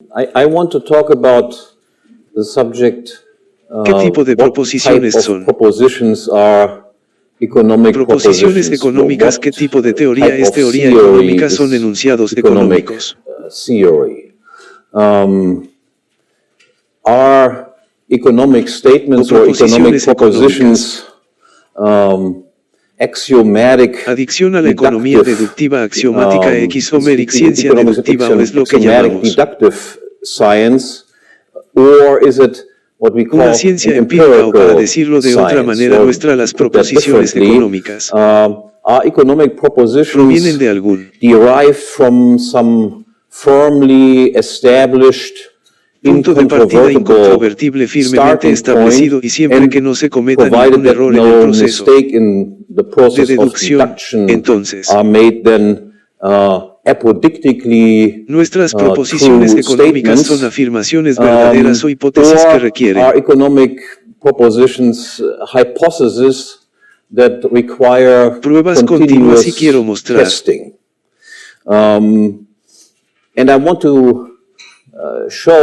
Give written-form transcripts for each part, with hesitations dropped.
I want to talk about the subject. ¿Qué tipo de proposiciones son? Proposiciones económicas. ¿Qué tipo de teoría es teoría económica? Son enunciados económicos. Are economic statements or economic propositions axiomatic, adicción a la economía deductiva axiomática exomeric, ciencia deductiva, o es lo que llamamos science, or is it what we call una ciencia empírica, o para decirlo de otra manera nuestra, las proposiciones económicas provienen de algún derived from some firmly established punto de partida incontrovertible, firmemente establecido, y siempre que no se cometa ningún error en el proceso de deducción, entonces nuestras proposiciones económicas son afirmaciones verdaderas o hipótesis que requieren pruebas continuas, y quiero mostrar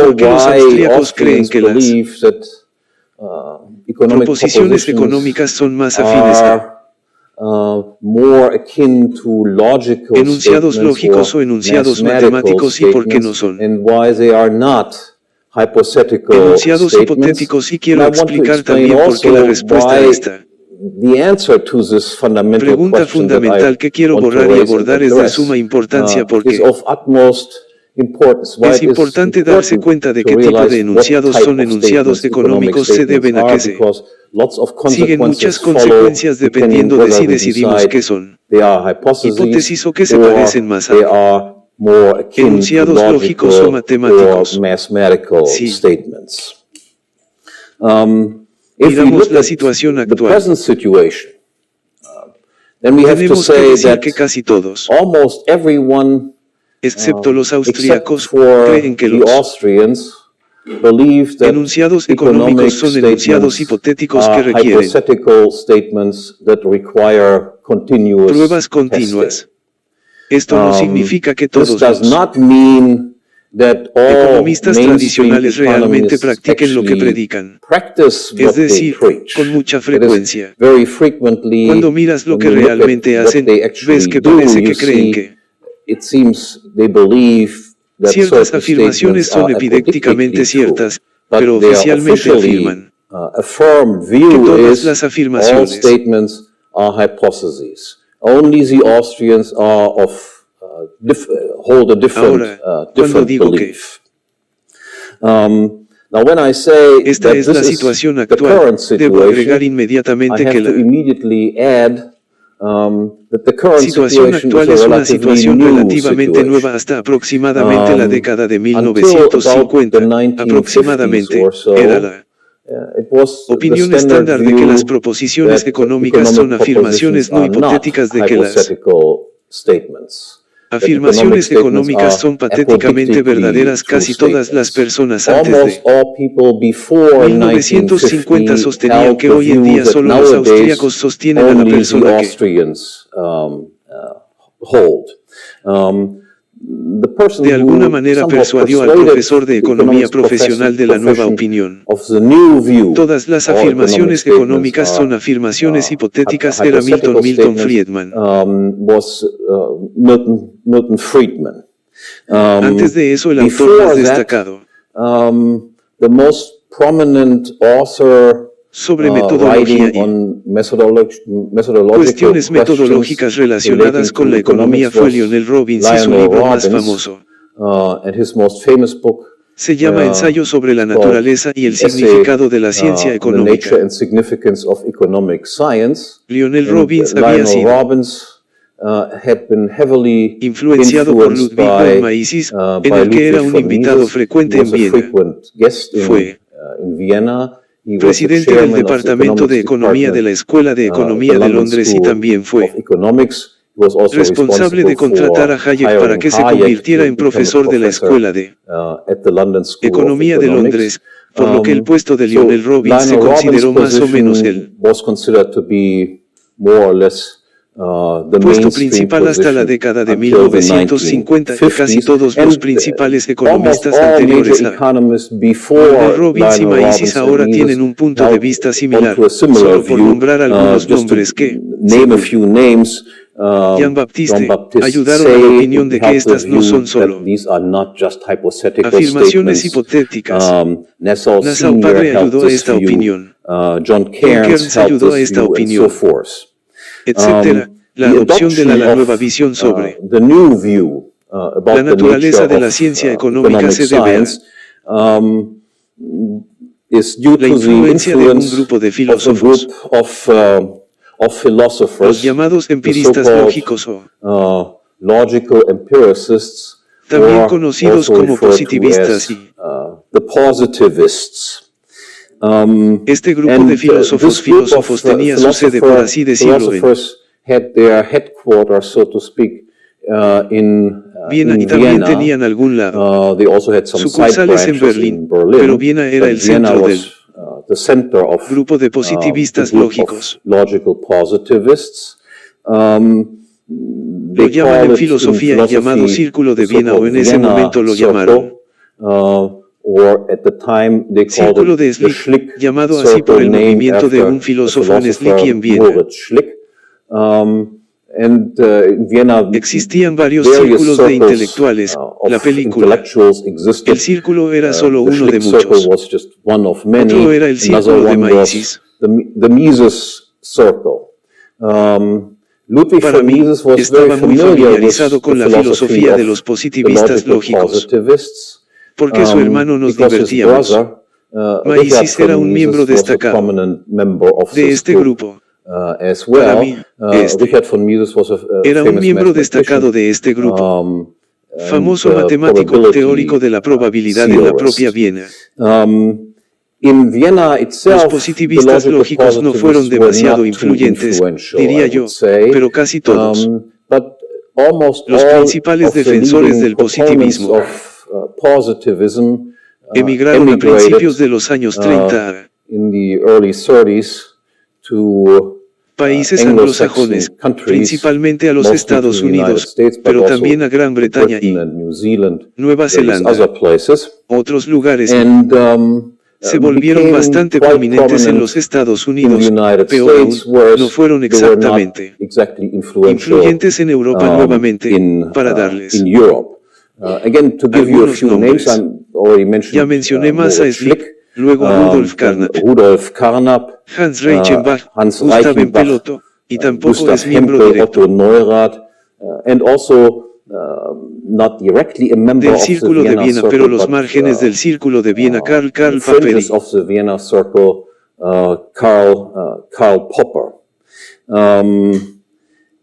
porque los austríacos creen que las proposiciones económicas son más afines a enunciados lógicos o enunciados matemáticos, y por qué no son enunciados hipotéticos, y quiero explicar también por qué la respuesta a esta pregunta fundamental que quiero borrar y abordar es de suma importancia, porque es importante darse cuenta de qué tipo de enunciados son enunciados económicos, se deben a que se siguen muchas consecuencias dependiendo de si decidimos que son hipótesis o que se parecen más a enunciados lógicos o matemáticos. Sí. Miramos la situación actual. Tenemos que decir que casi todos, excepto los austríacos, creen que los enunciados económicos son enunciados hipotéticos que requieren pruebas continuas. Esto no significa que todos los economistas tradicionales realmente practiquen lo que predican. Es decir, con mucha frecuencia, cuando miras lo que realmente hacen, ves que parece que creen que ciertas afirmaciones son epidécticamente ciertas, pero oficialmente afirman que todas las afirmaciones ahora, cuando digo que esta es la situación actual, debo agregar inmediatamente que la situación actual es una situación relativamente nueva. Hasta aproximadamente la década de 1950, aproximadamente, era la opinión estándar de que las proposiciones económicas son afirmaciones no hipotéticas, de que las afirmaciones económicas son patéticamente verdaderas. Casi todas las personas antes de 1950 sostenían que hoy en día solo los austríacos sostienen a la persona que de alguna manera persuadió al profesor de economía profesional de la nueva opinión. Todas las afirmaciones económicas son afirmaciones hipotéticas. Era Milton Friedman. Antes de eso, el autor más destacado sobre metodología y cuestiones metodológicas relacionadas con la economía fue Lionel Robbins, y su libro más famoso se llama Ensayo sobre la naturaleza y el significado de la ciencia económica. Lionel Robbins había sido influenciado por Ludwig von Mises, en el que era un invitado frecuente en Viena. Fue presidente del Departamento de Economía de la Escuela de Economía de Londres, y también fue responsable de contratar a Hayek para que se convirtiera en profesor de la Escuela de Economía de Londres, por lo que el puesto de Lionel Robbins se consideró más o menos el puesto principal hasta la década de 1950, y casi todos los principales economistas anteriores a Robbins y Maisis ahora tienen un punto de vista similar, solo por nombrar algunos nombres que, según Jean-Baptiste, ayudaron a la opinión de que estas no son solo afirmaciones hipotéticas. Nassau padre ayudó a esta opinión. John Kearns ayudó a esta opinión, etc. La adopción de la nueva visión sobre la naturaleza de la ciencia económica se debe a la influencia de un grupo de filósofos, los llamados empiristas lógicos o también conocidos como positivistas y este grupo de filósofos tenía su sede, por así decirlo, en Viena, y también tenían algún lado sucursales en Berlín, pero Viena era el centro del grupo de positivistas lógicos. Lo llaman en filosofía el llamado Círculo de Viena, o en ese momento lo llamaron Círculo de Schlick, llamado así por el movimiento de un filósofo en Schlick y en Viena. Existían varios círculos de intelectuales. La película, el círculo era solo uno de muchos. Otro era el círculo de Maisis. Para mí, estaba muy familiarizado con la filosofía de los positivistas lógicos, porque su hermano nos divertíamos. Maisis era un miembro destacado de este grupo. Para mí, era un miembro destacado de este grupo, famoso matemático teórico de la probabilidad en la propia Viena. Los positivistas lógicos no fueron demasiado influyentes, diría yo, pero casi todos. Los principales defensores del positivismo emigraron a principios de los años 30 a países anglosajones, principalmente a los Estados Unidos, pero también a Gran Bretaña y Nueva Zelanda. Otros lugares se volvieron bastante prominentes en los Estados Unidos, pero aún no fueron exactamente influyentes en Europa nuevamente, para darles algunos nombres. Ya mencioné más a Schlick, luego a Rudolf Carnap, Hans Reichenbach, Gustav Peloto, y tampoco es miembro directo del Círculo de Viena, pero los márgenes del Círculo de Viena, Karl Popper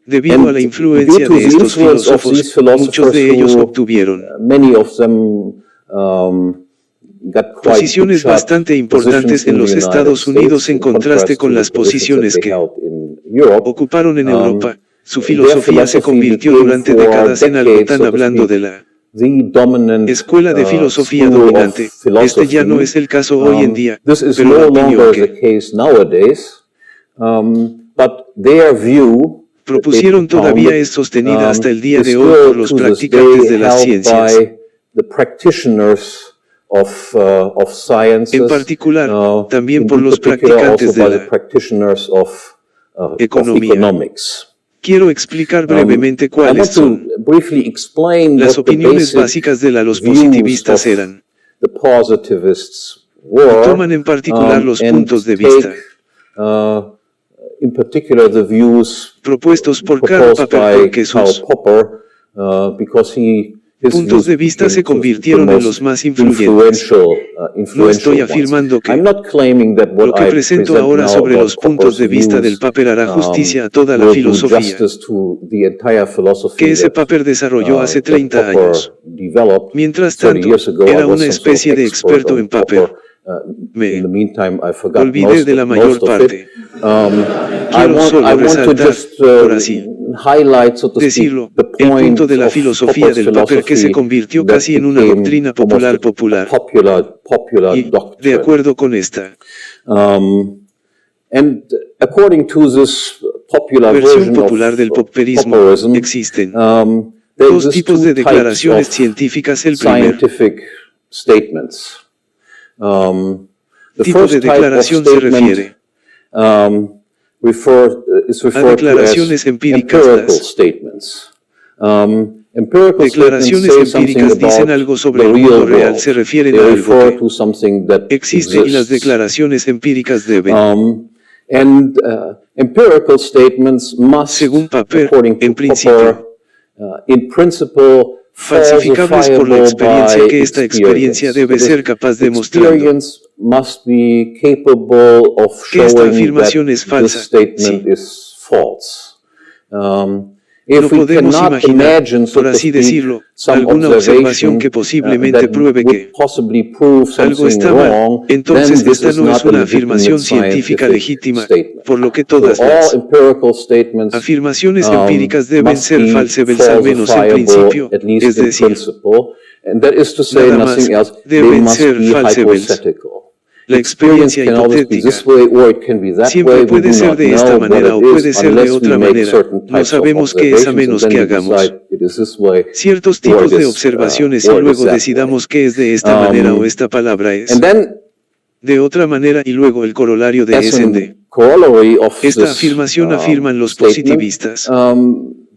debido a la influencia de estos filósofos, muchos de ellos obtuvieron posiciones bastante importantes en los Estados Unidos en contraste con las posiciones que ocuparon en Europa. Su filosofía se convirtió durante décadas en algo tan, hablando de la escuela de filosofía dominante. Este ya no es el caso hoy en día, pero la opinión que propusieron todavía es sostenida hasta el día de hoy por los practicantes de las ciencias. En particular, también por los practicantes de la economía. Quiero explicar brevemente cuáles son las opiniones básicas de los positivistas eran. Toman en particular los puntos de vista propuestos por Karl Popper, porque sus puntos de vista se convirtieron en los más influyentes. No estoy afirmando que lo que presento ahora sobre los puntos de vista del Popper hará justicia a toda la filosofía que ese Popper desarrolló hace 30 años. Mientras tanto, era una especie de experto en Popper. Me olvidé de la mayor parte. Quiero solo resaltar, por así decirlo, el punto de la filosofía del Popper que se convirtió casi en una doctrina popular. Y, de acuerdo con esta popular versión version popular del of popperismo, popperism, existen there dos exist tipos two de types declaraciones of científicas. El primer scientific statements. The tipo first de type of declaración se statement refiere is a referred to as declaraciones empíricas. empirical Las statements. Empirical statements declaraciones say something empíricas dicen about algo sobre the el mundo real real, world. se refieren They a algo refer que to something that existe, y las exists. declaraciones empíricas deben, Empirical statements must, según Popper, according to en principio, Popper, in principle, falsificables por la falsifiable experiencia, by que esta experiencia experience. debe So ser this capaz de mostrando experience must be capable of que esta showing that afirmación es this falsa. statement Sí. is false. No If we podemos cannot imaginar, imagine, so por to así speak, decirlo, some alguna observación observation que posiblemente that pruebe would que possibly prove algo something está mal, wrong, entonces then this esta is no es not a una legitimate afirmación científica scientific legítima, statement. por lo que So todas all las empirical statements afirmaciones empíricas deben must ser be falsables, al menos en falsifiable, principio, at least es in decir, principle, and that is to say nada más, nothing else. They deben must ser be falsables. hypothetical. La Experience experiencia can always be hipotética this way or it can be that siempre way. We puede do ser not de esta know what manera o it puede is ser de unless we otra make manera. certain No types of sabemos qué es a observations and menos then que we hagamos decide it is this way ciertos or tipos it de is, observaciones y or it is luego that decidamos way. que es de esta manera o esta palabra es And then, de otra manera, y luego el corolario de as es en de. a corollary of Esta this afirmación afirman los statement, positivistas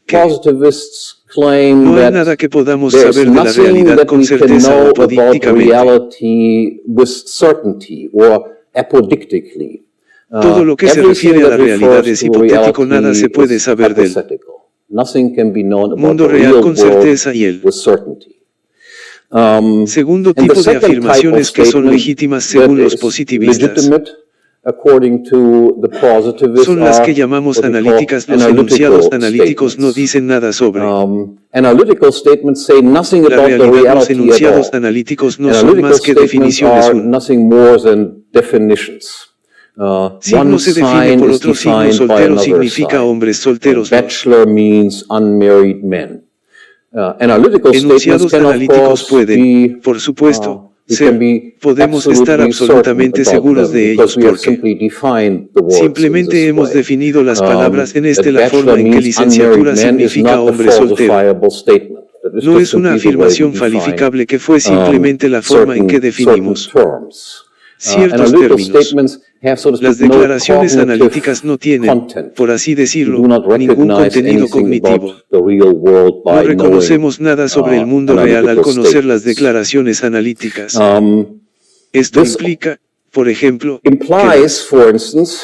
que positivists claim no hay that nada que podamos there's saber de la nothing realidad that con we can certeza know o about apodícticamente. reality with certainty or apodictically. Todo lo que se Everything refiere a la that realidad refers es to hipotético, nada se reality puede is saber del hypothetical. Nothing can be known about mundo the real real con world certeza, y el with certainty. segundo And the tipo de second type of afirmaciones que son statement legítimas that según los is positivistas legitimate, according to the positivists, son las que are llamamos what we call analíticas. Los analytical enunciados analíticos no statements. dicen nada sobre Analytical statements say nothing la about the realidad. Los reality at enunciados all. analíticos no son Analytical más que statements definiciones. are nothing more than definitions. Signo One se define sign por is otro signo. defined by Soltero another significa sign. hombres solteros. Los Bachelor means unmarried men. Analytical statements enunciados can, of analíticos course, pueden, be, por supuesto, we ser, can be podemos estar absolutamente certain about seguros them de because ellos we have porque simply defined the words in simplemente this hemos way. definido las palabras en este. That La forma bachelor en que means licenciatura unmarried men is significa not a hombre soltero falsifiable statement. That is no just es una simply the way we afirmación define, falificable, que fue simplemente la forma en que definimos certain terms. ciertos Analytical términos. statements have, so to Las speak, no declaraciones cognitive analíticas no tienen, content. por así We decirlo, do not ningún recognize contenido anything cognitivo. about the real world No by knowing reconocemos nada sobre el mundo real al analytical conocer las statements. declaraciones analíticas. Esto This implica, por ejemplo, implies, for instance,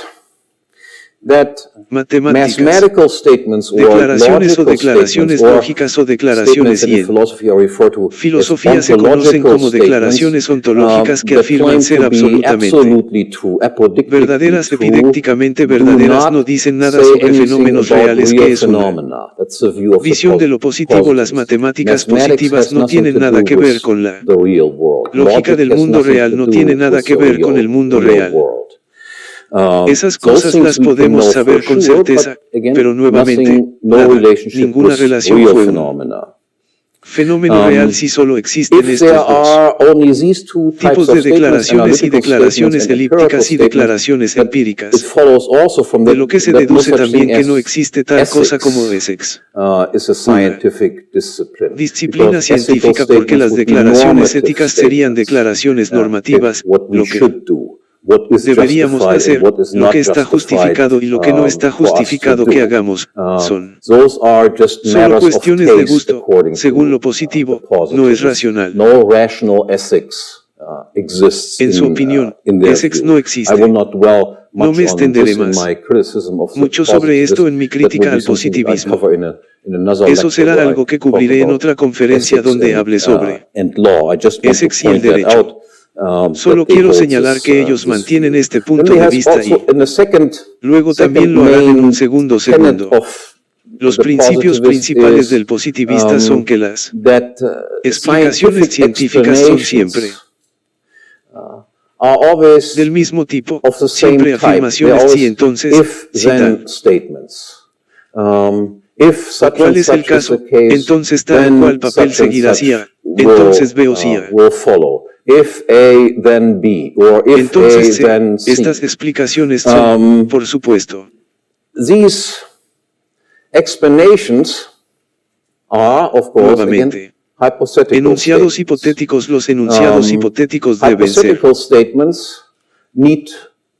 that matemáticas, mathematical statements or declaraciones o logical declaraciones statements or lógicas o declaraciones, statements that y in en philosophy are referred to as filosofía se conocen ontological como declaraciones statements ontológicas que that afirman claim ser to be absolutamente absolutely true, apodictically verdaderas, true, epidécticamente do verdaderas, not no dicen nada say sobre anything fenómenos about reales, real que es una phenomena. That's the view of the visión de lo positivo. Las positivists. matemáticas Mathematics positivas has no nothing tienen to nada do que ver with con la the real world. lógica Logic del has mundo nothing real, to no do tiene nada with que the ver con el mundo real real. world. Esas Those cosas things las we can podemos know saber for con sure, certeza, but again, pero nuevamente, no nada, relationship ninguna with relación real fue un phenomena. fenómeno real si solo existen If estos there dos are only these two types tipos of de statements, declaraciones y analytical declaraciones statements and empirical elípticas y statements, declaraciones that it empíricas, follows also from de lo que se that no deduce such también thing que no as existe tal cosa como ethics essex, is a scientific discipline. disciplina Because ethical científica, porque statements las would be declaraciones normative éticas serían statements. declaraciones normativas, What we lo que should do, what is deberíamos justified hacer, and what is lo not que está justified, justificado y lo que no está for us to justificado do. que hagamos, son Those are just solo matters of cuestiones de taste gusto. according Según to lo positivo, the no es positivists. racional. No rational ethics exists En su opinión, in their essex view. no existe. I will not dwell No much me on extenderé this in más my criticism of the mucho sobre esto en mi positivists. That crítica will be al something that I positivismo. cover in another Eso lecture será where algo I que talk cubriré en about otra conferencia ethics donde hable sobre and law. I just want to essex y el point that derecho. out. Solo that they quiero hold señalar this, que ellos this mantienen view. este Then punto they de have vista also, y in the second luego también lo harán en un segundo. tenet of Los the principios positivist principales is, del positivista son que las that explicaciones científicas son siempre are always del mismo tipo, of the same siempre type. They're afirmaciones always y entonces, si if-then tal statements. If such ¿cuál and es el such is caso? the case, Entonces tal then cual papel such and seguirá such si A, entonces B o si A. will follow. If A, then B, or if Entonces A, then C. estas explicaciones son, por supuesto, these explanations are, of course, Nuevamente, again, hypothetical enunciados statements. hipotéticos. Los enunciados hipotéticos deben ser Hypothetical statements need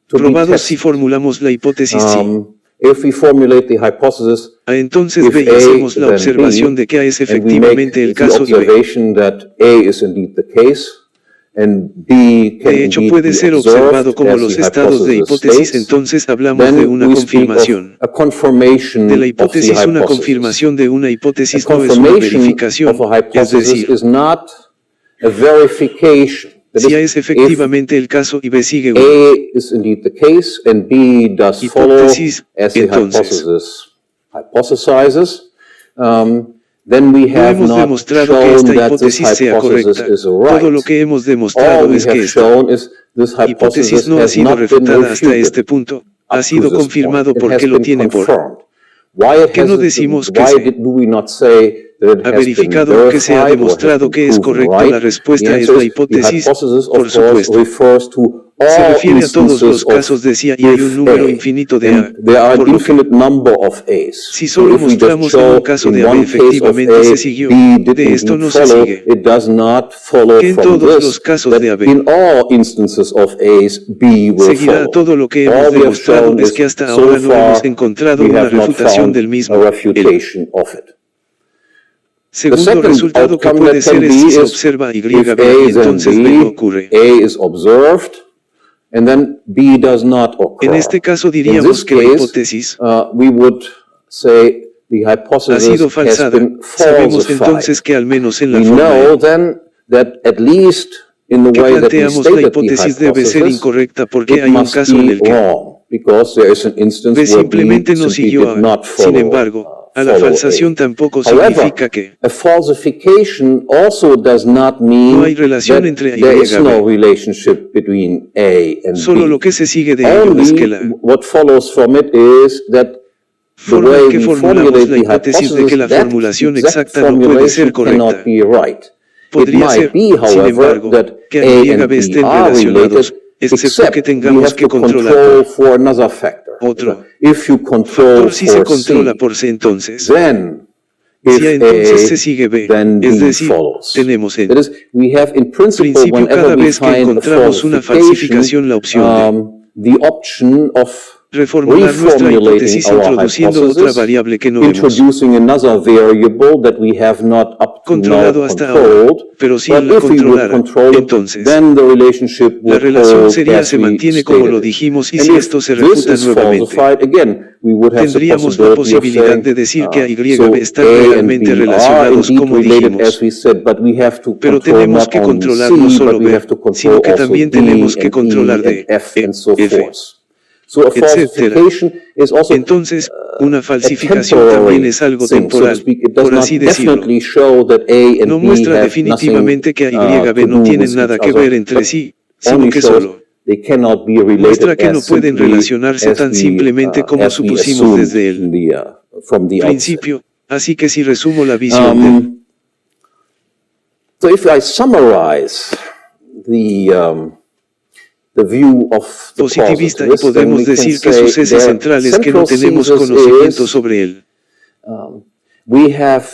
to be probados si tested. formulamos la hipótesis sí. If we formulate the hypothesis, Entonces if B y A, hacemos la then observación B, de que A es and we efectivamente make el the caso y B. observation that A is indeed the case, and B can De hecho indeed puede be ser observed observado como as los the estados de hypothesis hipótesis, states, entonces hablamos de then una we speak of confirmación a confirmation de la of the hipótesis. Una hypothesis. confirmación de una A hipótesis no es una confirmation verificación, of a es hypothesis decir, is not a verification. That si A is, es efectivamente el caso y B sigue if uno. A is indeed the case and B does follow Hipótesis, as the entonces. hypothesis hypothesizes, then we No have hemos not demostrado que shown esta that this hipótesis sea hypothesis correcta. is Todo right. lo que hemos All demostrado we es have que esta shown is this hipótesis hypothesis no ha has sido not been refutada hasta refuted este punto, ha up to sido this confirmado point. It porque has lo been tiene por. confirmed. Why it ¿Qué no hasn't- decimos que why se do we not say that it ha has been verificado o que se ha verified or has demostrado been que es proven correcto? right? La respuesta The es answer la the hipótesis, hypothesis, por of course, supuesto. refers to Se all refiere a todos los instances of casos de sí y hay un if número A, infinito de A, and there are por an lo que infinite number of A's. si So solo if we just mostramos en show un caso in de A one case of efectivamente A, se siguió, B did de esto indeed no se follow, sigue it does not follow que en from todos this los casos that de AB in all instances of A's, B will seguirá follow. todo lo que hemos All we have demostrado. shown Es is, que hasta so ahora no hemos far, encontrado we una have not refutación found del a mismo. El refutation of it. segundo second resultado que outcome puede that ser can es si be se is observa Y if B A y is in entonces B no B, ocurre. A is observed, and then B does not occur. En este caso In diríamos this que la case, hipótesis we would say the ha hypothesis sido has falsada. been Sabemos falsified. entonces que al menos en la We forma know en then that at least in the que way that we planteamos la stated the hipótesis debe ser hypothesis, incorrecta porque it hay un must caso en be el que wrong, because there is an instance B where B simplemente no simply siguió did A. not Sin follow, embargo, a la follow falsación A. tampoco However, significa que a falsification also does not mean no hay relación that entre A y there is B. no relationship between A and Solo B. lo que se sigue de ello es que la Only what follows from it is that the forma way en que we formulamos formulate la the hipótesis de que la hypothesis, that formulación exact exacta no puede ser formulation cannot correcta. be right. It Podría might ser, be, sin however, embargo, that que A A y and B B estén are relacionados, related, excepto except que we tengamos have que to controlar control for another factor. otro If you control factor. Si se for controla C, por C, entonces then si A if entonces se A, sigue B, then es B decir, follows. tenemos en That is, we have in principle, principio whenever cada we vez que find a encontramos una falsificación la opción de the option of reformular nuestra reformulating hipótesis our introduciendo otra hypothesis, variable que no hemos introducing another variable that we have not up to now controlado hasta ahora, controlled. pero si But la if we would controlara, control it, entonces then the relationship la would relación hold sería as se we mantiene como stated lo it. dijimos y And si if esto se this refuta is nuevamente, falsified, again, we would have the tendríamos la possibility of posibilidad saying, de decir que A y so B están A and realmente B are relacionados indeed como related dijimos. as we said, but we have to Pero control tenemos not que only controlar no C, solo but we B, have to control sino que also también D tenemos que and controlar E D, and F E, and so F, forth. So a etcétera. falsification is also Entonces, una a falsificación también temporary es algo thing, so to temporal, speak. It does por not así decirlo. definitely show that A and No B muestra have definitivamente que A y nothing B to no do tienen with nada each que other, ver entre but sí, sino only que shows solo they cannot be related muestra que no as pueden simply relacionarse as tan we, simplemente como as we supusimos assumed desde el in the, from the outset. principio. Así que si resumo la visión del So if I summarize the view of the positivista y positivist, then podemos we can decir que say su cese their central es que no central tenemos thesis conocimiento is, sobre él. we have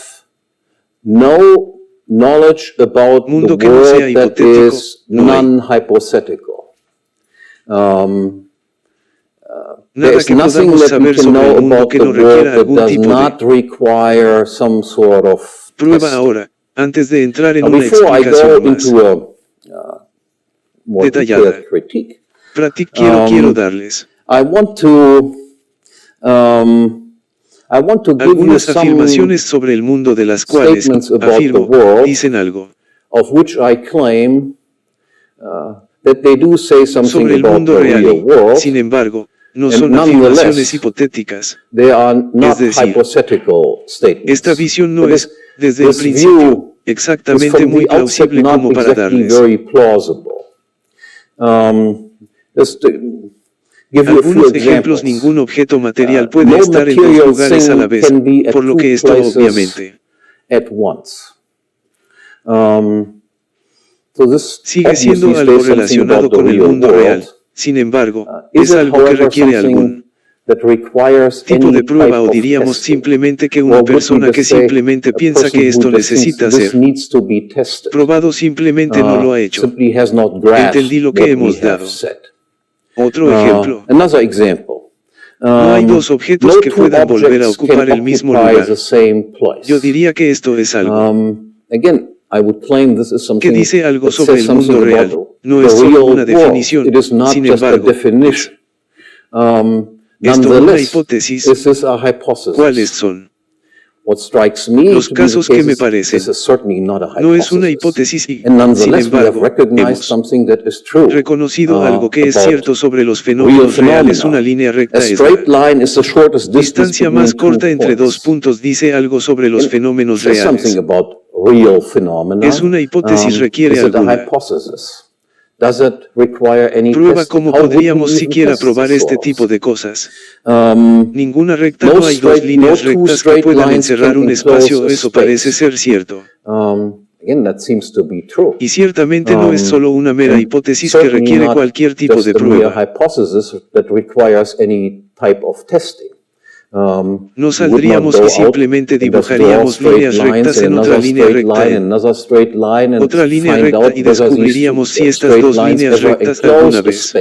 no knowledge about the Mundo que no sea world that hipotético, is no hay. non-hypothetical. There Nada is que nothing podamos that we saber can sobre know el mundo about que the no world requiera that algún does tipo not de require some sort of prueba testing. ahora, antes de entrar en Now, una before I go explicación más into a more detallada, detailed critique, quiero darles I want to give you algunas some afirmaciones sobre el mundo de las cuales, statements about afirmo, the world, dicen algo of which I claim that they do say something sobre el about mundo the real real y, world. sin embargo, no And son nonetheless, afirmaciones hipotéticas. They are not decir, hypothetical statements. Esta visión no But es, desde el this principio, view is exactamente from muy the outset plausible not como para exactly darles very plausible. Just to give you a few algunos examples. ejemplos. Ningún objeto material puede No estar en dos material lugares a la thing vez, can be at por lo two que esto places obviamente at once. So this sigue siendo obviously algo says something relacionado about the con el real mundo world. real. Sin embargo, Is es it, algo que however, requiere something algún tipo de prueba o diríamos simplemente que una persona que simplemente piensa que esto necesita ser probado simplemente no lo ha hecho. Entendí lo que hemos dado. Otro ejemplo. No hay dos objetos que puedan volver a ocupar el mismo lugar. Yo diría que esto es algo que dice algo sobre el mundo real. No es solo una definición, sin embargo, es toda una hipótesis. ¿Cuáles son? Los casos que me parecen no es una hipótesis y, sin embargo, hemos reconocido algo que es cierto sobre los fenómenos reales. Una línea recta es la distancia más corta entre dos puntos dice algo sobre los fenómenos reales. Es una hipótesis, requiere alguna prueba. ¿Cómo podríamos siquiera probar este tipo de cosas? Ninguna recta, no hay dos líneas rectas que puedan encerrar un espacio, eso parece ser cierto. Y ciertamente no es solo una mera hipótesis que requiere cualquier tipo de prueba. No saldríamos y simplemente dibujaríamos líneas rectas en otra línea recta otra línea recta y descubriríamos si estas dos líneas rectas alguna vez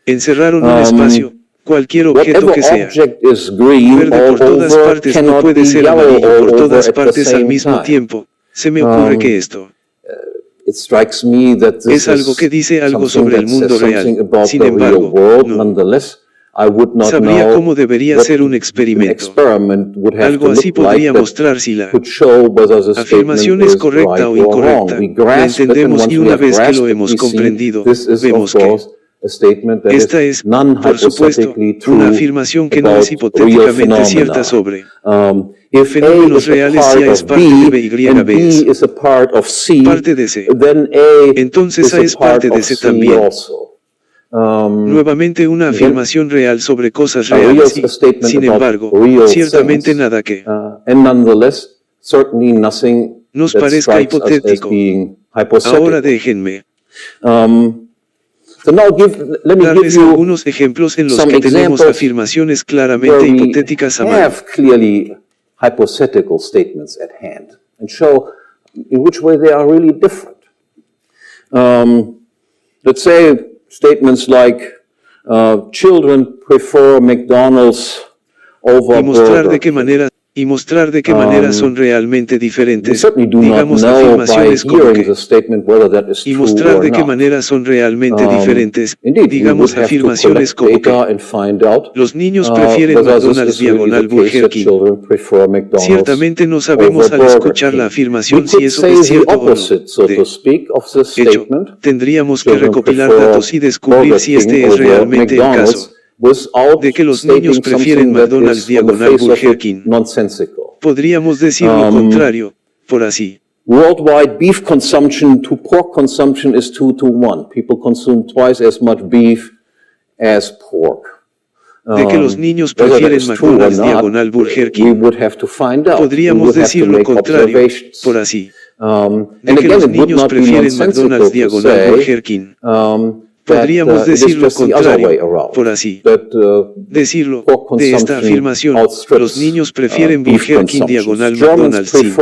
encerraron un espacio. Cualquier objeto que sea verde por todas partes no puede ser amarillo por todas partes al mismo tiempo. Se me ocurre que esto es algo que dice algo sobre el mundo real. Sin embargo, no sabría cómo debería ser un experimento. Algo así podría mostrar si la afirmación es correcta o incorrecta. La entendemos y una vez que lo hemos comprendido, vemos que esta es, por supuesto, una afirmación que no es hipotéticamente cierta sobre fenómenos reales. Si A es parte de B y B es parte de C, entonces A es parte de C también. Nuevamente una afirmación real sobre cosas reales y, sin embargo, ciertamente nada que nos parezca hipotético. Ahora déjenme darles algunos ejemplos en los que tenemos afirmaciones claramente hipotéticas a mano. Let's say statements like children prefer McDonald's over y mostrar de qué manera son realmente diferentes. Digamos afirmaciones como que y mostrar de qué manera son realmente diferentes. Digamos afirmaciones como que los niños prefieren McDonald's diagonal Burger King. Ciertamente no sabemos al escuchar la afirmación si eso es cierto o no. De hecho, tendríamos que recopilar datos y descubrir si este es realmente el caso de que los niños prefieren McDonald's diagonal Burger King. Podríamos decir lo contrario, por así. Worldwide beef consumption to pork consumption is 2-to-1. People consume twice as much beef as pork. De que los niños prefieren McDonald's diagonal Burger King. Podríamos decir lo contrario, por así. De que los niños prefieren McDonald's diagonal Burger King. Podríamos decir lo contrario, por así decirlo, de esta afirmación, los niños prefieren Burger King diagonal McDonald's. Sí.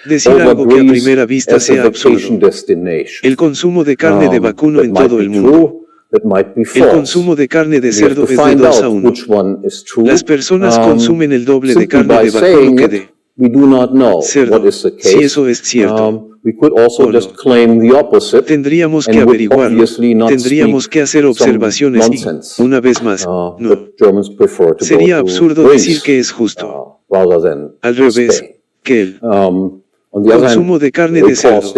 Decir algo que a primera vista sea absurdo. El consumo de carne de vacuno en todo el mundo. El consumo de carne de cerdo es de 2-1. Las personas consumen el doble de carne de vacuno que de cerdo. Si eso es cierto. Tendríamos que averiguarlo, tendríamos que hacer observaciones y, una vez más, no. Sería absurdo decir que es justo. Al revés, que el consumo de carne de cerdo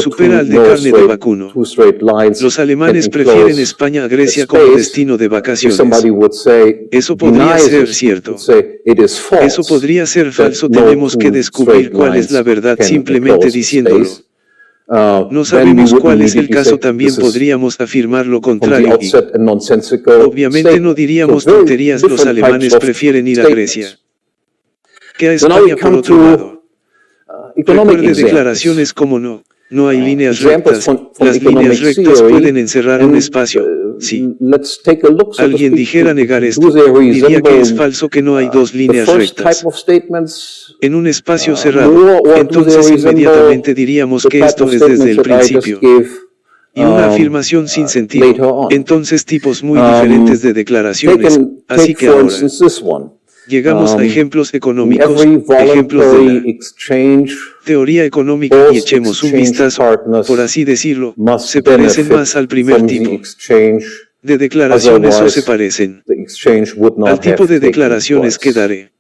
supera al de carne de vacuno. Los alemanes prefieren España a Grecia como destino de vacaciones. Eso podría ser cierto. Eso podría ser falso. Tenemos que descubrir cuál es la verdad simplemente diciéndolo. No sabemos cuál es el caso, también podríamos afirmar lo contrario y, obviamente no diríamos tonterías. Los alemanes prefieren ir a Grecia que a España por otro lado. Recuerde declaraciones como no hay líneas rectas, las líneas rectas pueden encerrar un espacio. Si let's take a look, so to alguien speak, dijera negar do esto, they diría que es resemble, falso que no hay dos the líneas first rectas type of statements en un espacio more, cerrado. or do they Entonces inmediatamente resemble diríamos the que type esto of es desde statements el that I just principio. gave Y una afirmación sin later sentido. on? Entonces tipos muy diferentes de declaraciones. Así Take que for ahora instance this one. llegamos a ejemplos In económicos, every ejemplos de voluntary la exchange, teoría económica y both echemos un exchange vistazo, partners por así decirlo, must se parecen benefit más al primer from the tipo exchange, de declaraciones o se otherwise parecen the exchange would not al tipo have de taken declaraciones que place. daré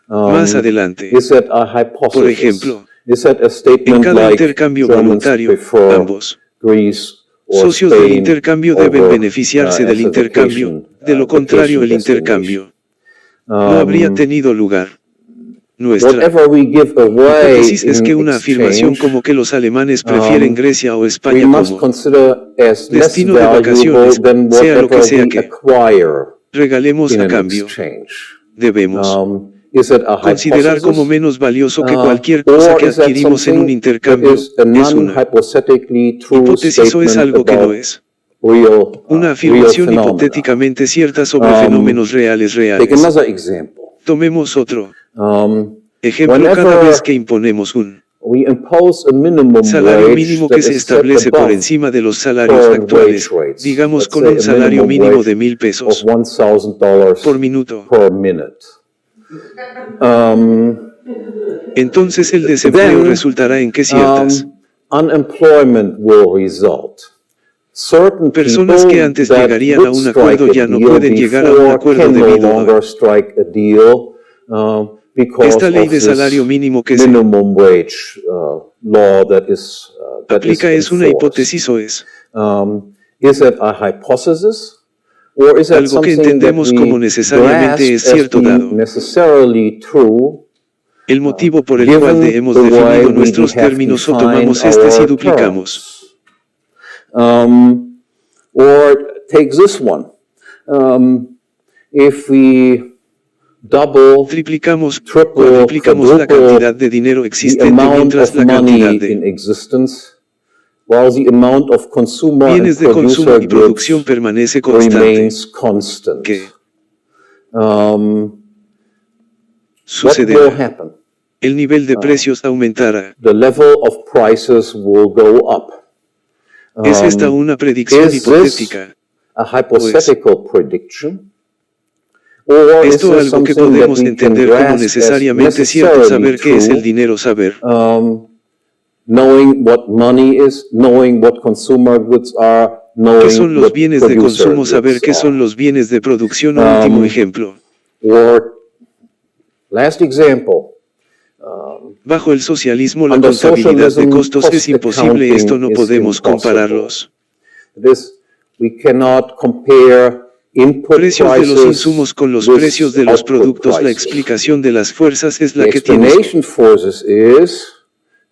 más adelante. Is that a Por hypothesis? ejemplo, Is that a en statement cada like intercambio Germans voluntario, prefer ambos Greece or socios del Spain intercambio deben over, beneficiarse del as a intercambio, de lo vacation contrario el destination? intercambio no habría tenido lugar. Nuestra Whatever we give away hipótesis es que in una afirmación exchange, como que los alemanes prefieren Grecia o we España must como consider as less destino de valuable vacaciones, than sea lo que whatever sea we que acquire regalemos in a an cambio. exchange. Debemos Is it a considerar como hypothesis? menos valioso que cualquier cosa Or que is that adquirimos en un something that intercambio. is a Es una non-hypothetically true hipótesis o es statement algo que no about es real una real afirmación phenomena? hipotéticamente cierta sobre fenómenos reales Take reales. another example. Tomemos otro ejemplo. Whenever Cada vez que imponemos un we impose a minimum salario wage mínimo that que se is set establece por above encima de los salarios current actuales, wage rates, digamos let's con say un a salario minimum mínimo wage de 1,000 of pesos $1,000 por minuto, per minute. entonces el desempleo Then, resultará en que ciertas unemployment will result. Certain personas people que antes that llegarían a would un strike acuerdo a ya no deal pueden llegar a un before acuerdo can no debido a longer strike a deal because esta ley of de this salario mínimo que se minimum wage law that is aplica. Es una enforced. hipótesis o es Is it a hypothesis? Or is that algo que something that entendemos we como necesariamente grasp es as cierto being dado necessarily true, el motivo por el cual given hemos the way definido we nuestros have términos o defined tomamos estos y our duplicamos? terms? Or take this one. If we double, Triplicamos, triple, cuadruplicamos la quadruple cantidad de dinero the existente amount mientras of la cantidad money de in existence, while the amount of consumer and bienes de consumo producer y producción goods permanece constante, remains constant. que What will sucederá. happen? El nivel de precios aumentará. The level of prices will go up. ¿Es esta una predicción Is this hipotética? a hypothetical prediction? Or is Esto this algo que something that podemos we can entender como grasp as necesariamente cierto. necessarily Saber qué es el true, dinero, saber knowing what money is, knowing what consumer goods are, qué son knowing los what bienes de producer consumo, saber goods qué son are? los bienes de producción. Último ejemplo. Or last example. Bajo el socialismo la Under contabilidad de socialism, costos cost es imposible. Esto no accounting is podemos impossible. compararlos. We cannot compare input Precios de los prices insumos con los with precios de los output productos. La prices. explicación de las fuerzas es la The que tiene esto. explanation for this is,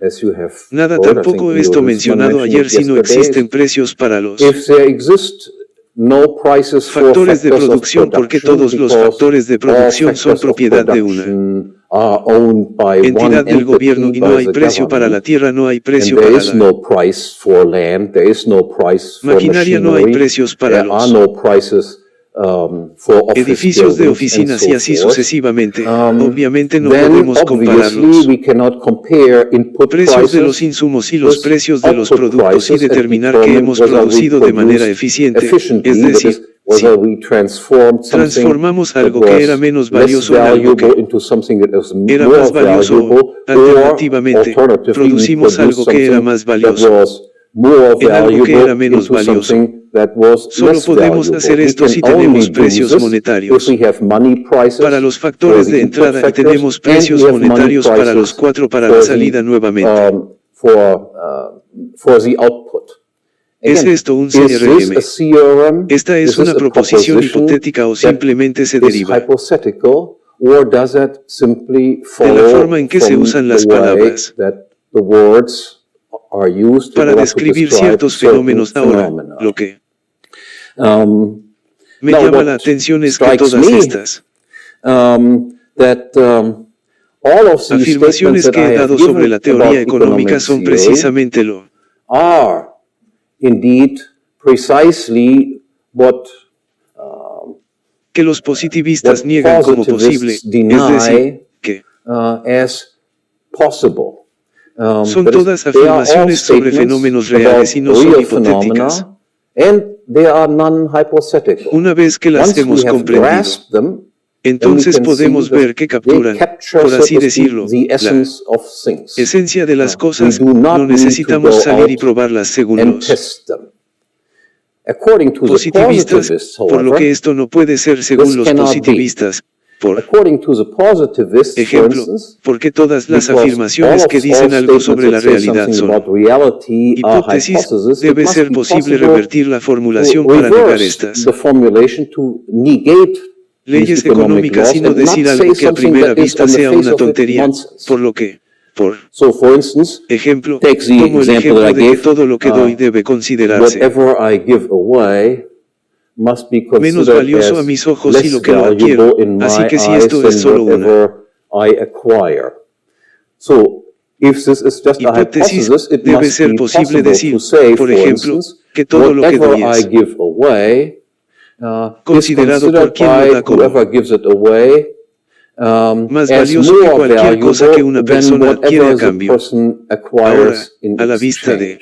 as you have Nada heard, I tampoco think esto you mencionado mentioned ayer, it si no yesterday, existen precios para los if there exist no prices for factores de factors of producción, porque production, todos los because factores de all producción son factors of propiedad de una production are owned by one entidad del gobierno entity, y no by hay the precio para la government, tierra, no hay and precio there para is la no price for land, there is no price for maquinaria, no hay machinery, precios para there are los no prices for office edificios de buildings and oficinas so y así forth. sucesivamente. Obviamente no Then podemos obviously compararlos. we cannot compare input Precios de los prices insumos y los with precios de los output productos y prices and determinar que determine hemos whether we producido de manera produce eficiente, efficiently, es that decir, is, whether we transformed something transformamos that algo que era was menos less valioso en algo valuable que into something that is era more más valioso. valuable, Alternativamente, or alternatively we producimos produced algo que era something más that valioso was more en algo que era valuable menos into valioso. something that was Solo less podemos valuable. hacer We esto can si only tenemos do precios this monetarios if we have money prices para los for factores the de input entrada y factors, tenemos and precios we have money monetarios para los prices 4 para for la the, salida nuevamente. for the output. ¿Es Again, esto un is this CRM? a theorem? ¿Esta es Is this una a proposición proposition hipotética o that simplemente se is deriva hypothetical, or does it simply de follow la forma en que se from usan las the way palabras that the words are used in para order to describir describe ciertos certain fenómenos? Ahora, phenomena? lo que me Now, llama what la atención es que strikes todas me, estas that all of these afirmaciones statements that que he I have dado sobre given la about teoría económica economic son theory precisamente lo are indeed precisely que los positivistas niegan como posible, es decir, que son todas afirmaciones sobre fenómenos reales y no son hipotéticas. Una vez que las hemos comprendido, entonces podemos ver que capturan, por así decirlo, la esencia de las cosas. No necesitamos salir y probarlas según los positivistas, por lo que esto no puede ser según los positivistas. Por ejemplo, porque todas las afirmaciones que dicen algo sobre la realidad son hipótesis, debe ser posible revertir la formulación para negar estas leyes económicas y no decir algo que a primera vista sea una tontería, por lo que, por ejemplo, tomo el ejemplo de que todo lo que doy debe considerarse menos valioso a mis ojos si lo que lo adquiero, así que si esto es solo una hipótesis, debe ser posible decir, por ejemplo, que todo lo que doy es considerado por quien lo da como más valioso que cualquier cosa que una persona adquiere a cambio. Ahora, a la vista de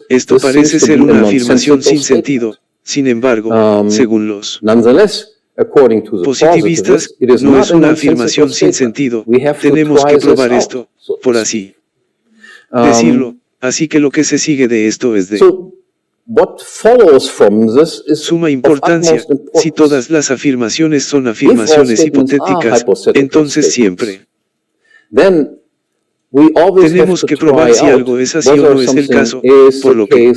esto parece ser una afirmación sin sentido. Sin embargo, según los positivistas, no es una afirmación sin sentido. Tenemos que probar esto, por así decirlo. Así que lo que se sigue de esto es de suma importancia. Si todas las afirmaciones son afirmaciones hipotéticas, entonces siempre tenemos que probar si algo es así o no es el caso, por lo que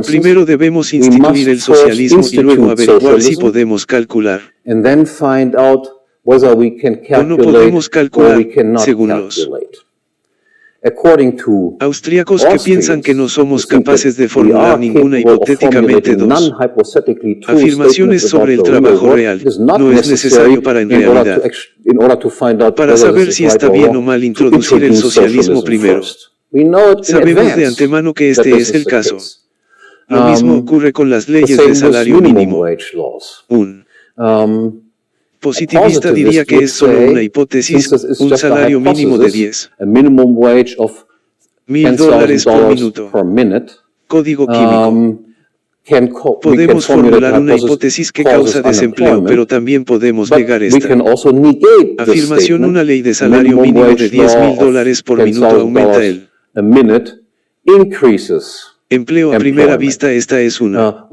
primero debemos instituir el socialismo y luego averiguar si podemos calcular o no podemos calcular, según los austríacos que piensan que no somos capaces de formular ninguna hipotéticamente dos afirmaciones sobre el trabajo real. No es necesario para en realidad, para saber si está bien o mal introducir el socialismo primero. Sabemos de antemano que este es el caso. Lo mismo ocurre con las leyes de salario mínimo. Un positivista diría que es solo una hipótesis, un salario mínimo de $10,000 por minuto. Código químico. Podemos formular una hipótesis que causa desempleo, pero también podemos negar esta afirmación. Una ley de salario mínimo de $10,000 por minuto aumenta el empleo a primera vista. Esta es una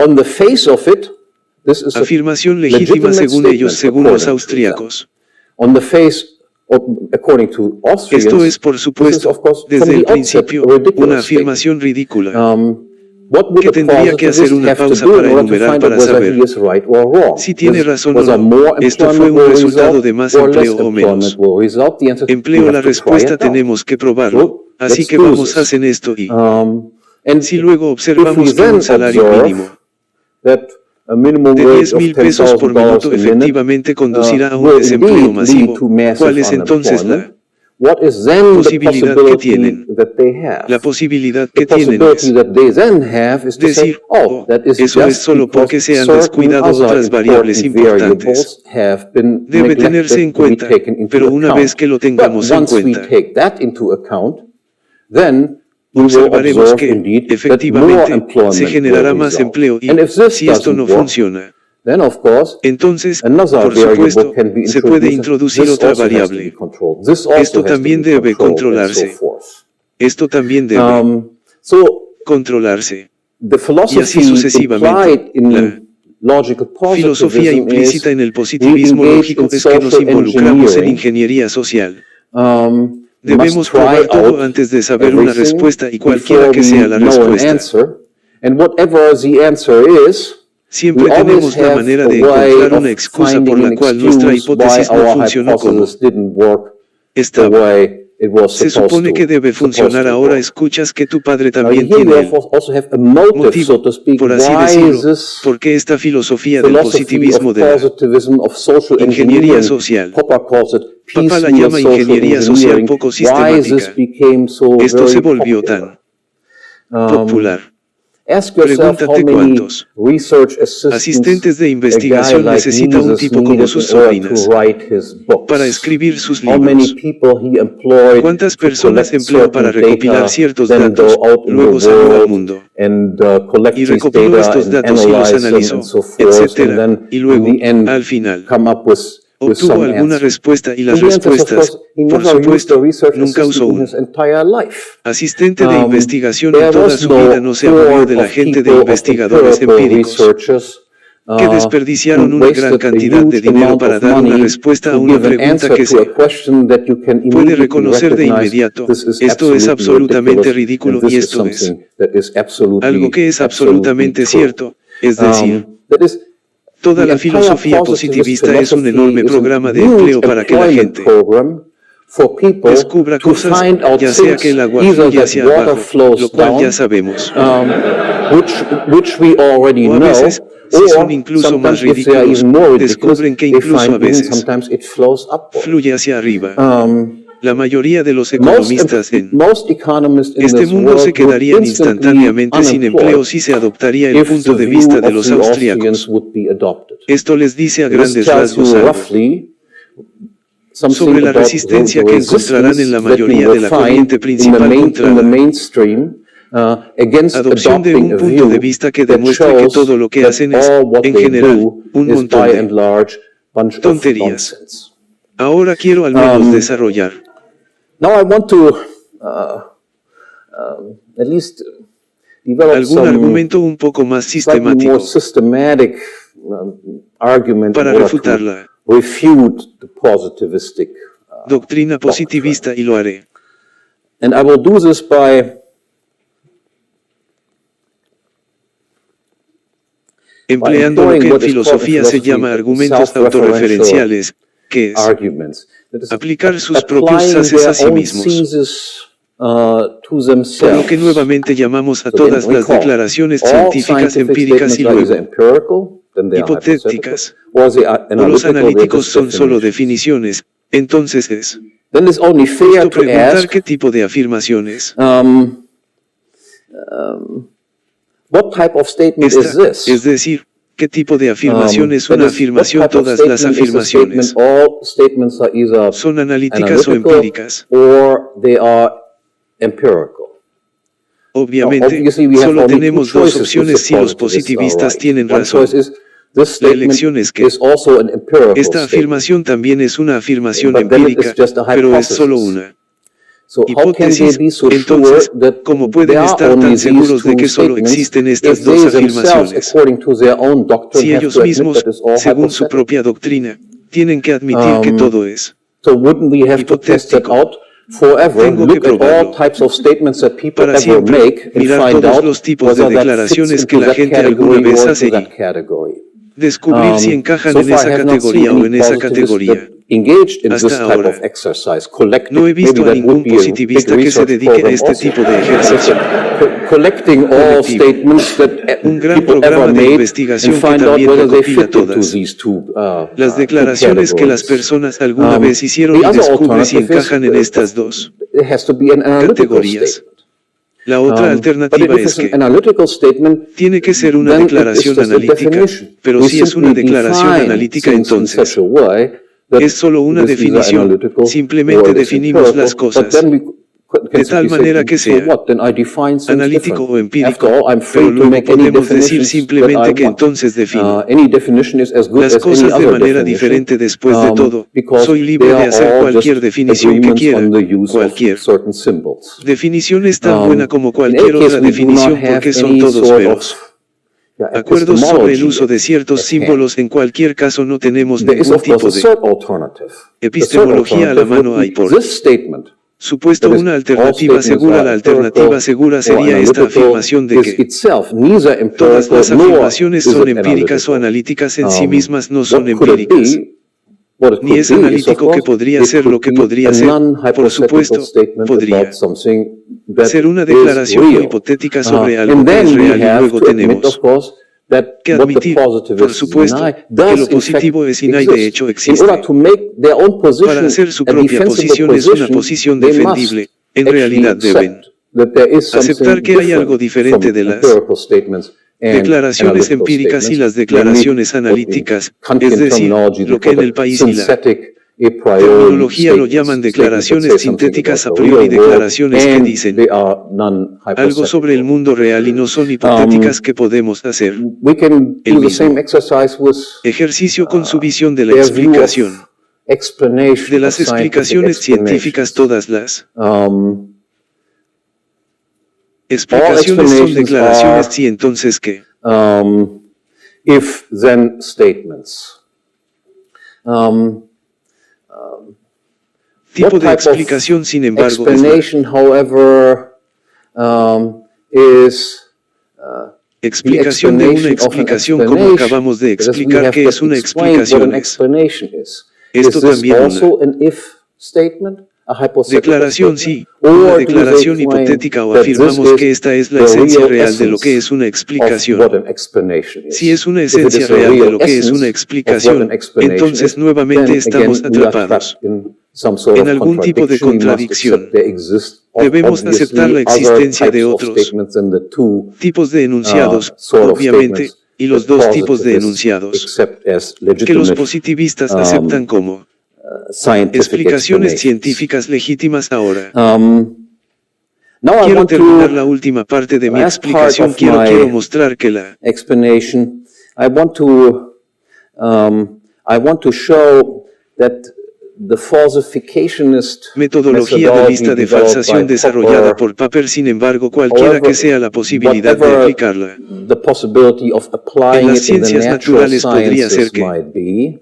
afirmación legítima según ellos, según los austríacos. Esto es, por supuesto, desde el principio, una afirmación ridícula, que tendría que hacer una pausa para enumerar para saber si tiene razón o no. Esto fue un resultado de más empleo o menos empleo. La respuesta tenemos que probarlo, así que vamos a hacer esto y si luego observamos que un salario mínimo de $10,000 por minuto efectivamente conducirá a un desempleo masivo, ¿cuál es entonces la posibilidad que tienen? La posibilidad que tienen es decir, eso es solo porque se han descuidado otras variables importantes. Debe tenerse en cuenta, pero una vez que lo tengamos en cuenta, observaremos que, efectivamente, se generará más empleo y, si esto no funciona, entonces, por supuesto, se puede introducir otra variable. Esto también debe controlarse. Esto también debe controlarse. Y así sucesivamente. La filosofía implícita en el positivismo lógico es que nos involucramos en ingeniería social. Debemos probar todo antes de saber una respuesta y cualquiera que sea la respuesta. Siempre tenemos la manera de encontrar una excusa por la cual nuestra hipótesis no funcionó como estaba Se supone que debe funcionar ahora. Escuchas que tu padre también tiene el motivo, por así decirlo, porque esta filosofía del positivismo de la ingeniería social, Papá la llama ingeniería social poco sistemática. Esto se volvió tan popular. Pregúntate cuántos asistentes de investigación necesita un tipo como sus sobrinas para escribir sus libros. ¿Cuántas personas empleó para recopilar ciertos datos? Luego salió al mundo y recopiló estos datos y los analizó, etc. Y luego, al final, obtuvo alguna respuesta y las respuestas, por supuesto, nunca usó un asistente de investigación en toda su vida. No se aburrió de la gente de investigadores empíricos que desperdiciaron una gran cantidad de dinero para dar una respuesta a una pregunta que se puede reconocer de inmediato. Esto es absolutamente ridículo y esto es algo que es absolutamente cierto, es decir, toda la filosofía positivista es un enorme programa de empleo para que la gente descubra cosas, ya sea que el agua fluye hacia abajo, lo cual ya sabemos. O a veces, si son incluso más ridículos, descubren que incluso a veces fluye hacia arriba. La mayoría de los economistas en este mundo se quedarían instantáneamente sin empleo si se adoptaría el punto de vista de los austríacos. Esto les dice a grandes rasgos algo sobre la resistencia que encontrarán en la mayoría de la corriente principal contra la adopción de un punto de vista que demuestre que todo lo que hacen es, en general, un montón de tonterías. Ahora quiero al menos desarrollar algún argumento un poco más sistemático para refutar la doctrina positivista, y lo haré. Empleando lo que en filosofía se llama argumentos autorreferenciales, que es aplicar sus propios haces a sí mismos. Por lo que nuevamente llamamos a todas las declaraciones científicas empíricas y luego hipotéticas, o los analíticos son solo definiciones. Entonces es justo preguntar qué tipo de afirmaciones es decir, ¿qué tipo de afirmación es una afirmación? Todas las afirmaciones son analíticas o empíricas. Obviamente, solo tenemos dos opciones si los positivistas tienen razón. La elección es que esta afirmación también es una afirmación empírica, pero es solo una hipótesis. Entonces, ¿cómo pueden estar tan seguros de que solo existen estas dos afirmaciones? Si ellos mismos, según su propia doctrina, tienen que admitir que todo es hipotético. Tengo que probarlo. Para siempre, mirar todos los tipos de declaraciones que la gente alguna vez hace y descubrir si encajan en esa categoría o en esa categoría. Hasta ahora, no he visto a ningún positivista que se dedique a este tipo de ejercicio colectivo. Un gran programa de investigación que también recopila todas las declaraciones que las personas alguna vez hicieron y descubre si encajan en estas dos categorías. La otra alternativa es que tiene que ser una declaración analítica, pero si es una declaración analítica, entonces es solo una definición, simplemente definimos las cosas, de tal manera que sea analítico o empírico, pero luego podemos decir simplemente que entonces defino las cosas de manera diferente. Después de todo, soy libre de hacer cualquier definición que quiera. Cualquier definición es tan buena como cualquier otra definición porque son todos veros. Acuerdos sobre el uso de ciertos símbolos. En cualquier caso no tenemos ningún tipo de epistemología a la mano. Hay por supuesto una alternativa segura. La alternativa segura sería esta afirmación de que todas las afirmaciones son empíricas o analíticas en sí mismas. No son empíricas. ni es analítico que podría ser lo que podría ser. Por supuesto, podría ser una declaración hipotética sobre algo que es real, y luego tenemos que admitir, por supuesto, que lo positivo es y de hecho existe. Para hacer su propia posición es una posición defendible, en realidad deben aceptar que hay algo diferente de las declaraciones empíricas y las declaraciones analíticas, es decir, lo que en el país y la terminología lo llaman declaraciones sintéticas a priori, declaraciones que dicen algo sobre el mundo real y no son hipotéticas que podemos hacer. El mismo ejercicio con su visión de la explicación, de las explicaciones científicas, todas las explicaciones son declaraciones sí, entonces ¿qué? If-then statements. Tipo de explicación, sin embargo, explicación de una explicación, como acabamos de explicar que es una explicación. Esto también una declaración, sí, una declaración hipotética, o afirmamos que esta es la esencia real de lo que es una explicación. Si es una esencia real de lo que es una explicación, entonces nuevamente estamos atrapados en algún tipo de contradicción. Debemos aceptar la existencia de otros tipos de enunciados, obviamente, y los dos tipos de enunciados que los positivistas aceptan como explicaciones científicas legítimas. Ahora, quiero terminar la última parte de mi explicación. Quiero mostrar que la metodología de lista de falsación desarrollada por Popper, sin embargo, cualquiera que sea la posibilidad de aplicarla en las ciencias naturales, podría ser que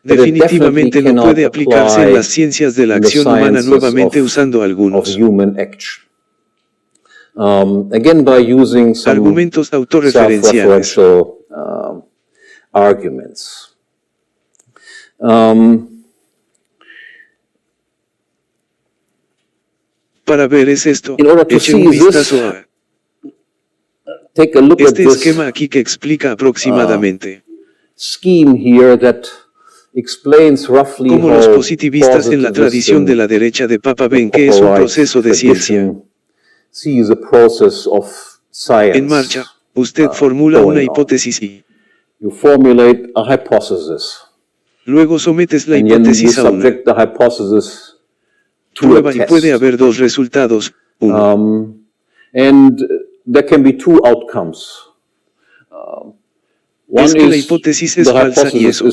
definitivamente no puede aplicarse en las ciencias de la acción humana nuevamente usando algunos argumentos autorreferenciales. Para ver es esto, echen un vistazo a este esquema aquí que explica aproximadamente cómo los positivistas en la tradición de la derecha de Papa ven que es un proceso de ciencia en marcha. Usted formula una hipótesis y luego sometes la hipótesis a una prueba y puede haber dos resultados. Uno, es que la hipótesis es falsa y eso